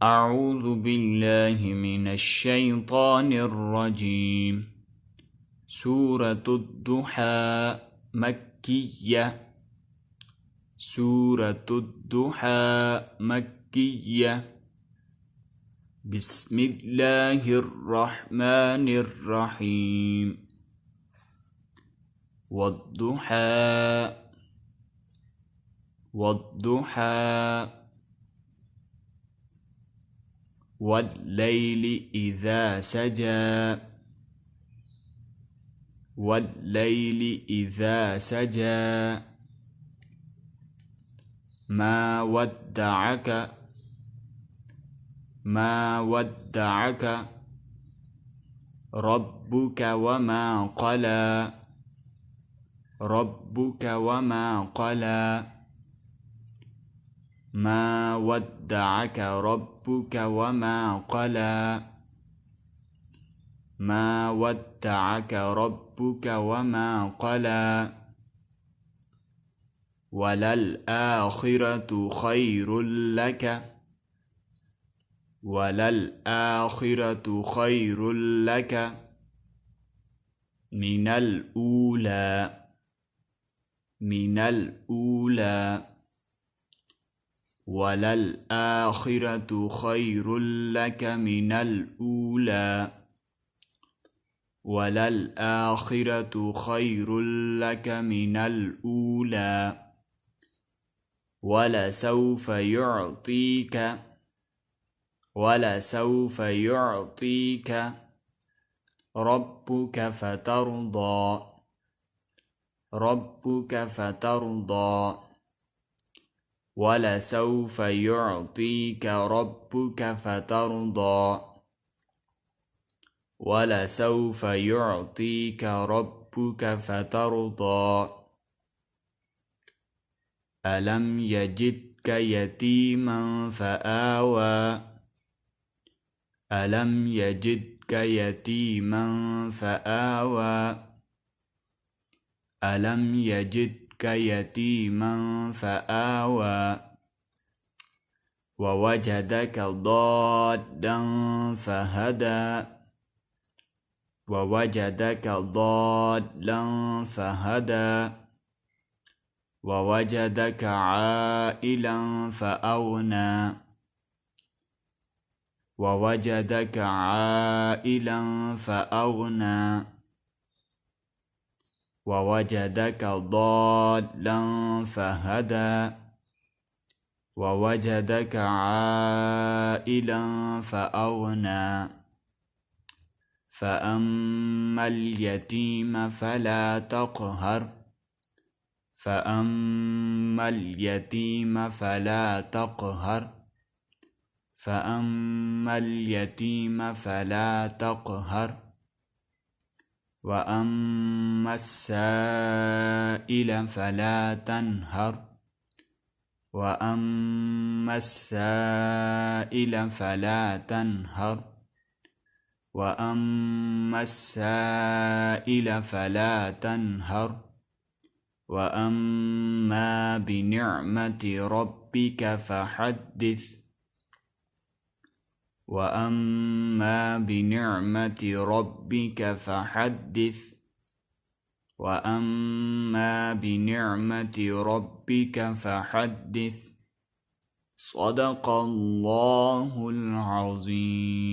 أعوذ بالله من الشيطان الرجيم. سورة الضحى مكية. سورة الضحى مكية. بسم الله الرحمن الرحيم. والضحى والضحى والليل إذا سجى والليل إذا سجى ما ودعك ربك وما قلى ربك وما قلى ما ودعك ربك وما قلى ما ودعك ربك وما قلى وللآخرة خير لك وللآخرة خير لك من الأولى وللآخرة خير لك من الأولى وللآخرة خير لك من الأولى ولسوف يعطيك ربك فترضى ولسوف يعطيك ربك فترضى ولسوف يعطيك ربك فترضى ألم يجدك يتيما فآوى ألم يجدك يتيما فآوى ألم يجدك يتيما فآوى ووجدك ضالا فهدى ووجدك ضالا فهدى ووجدك عائلا فأغنى ووجدك عائلا فأغنى ووجدك ضالا فهدى ووجدك عائلا فأغنى فأما اليتيم فلا تقهر فأما اليتيم فلا تقهر فأما اليتيم فلا تقهر وأما السائل فلا تنهر وأما السائل فلا تنهر وأما السائل فلا تنهر وأما بنعمة ربك فحدث وأما بنعمة ربك فحدث وأما بنعمة ربك فحدث صدق الله العظيم.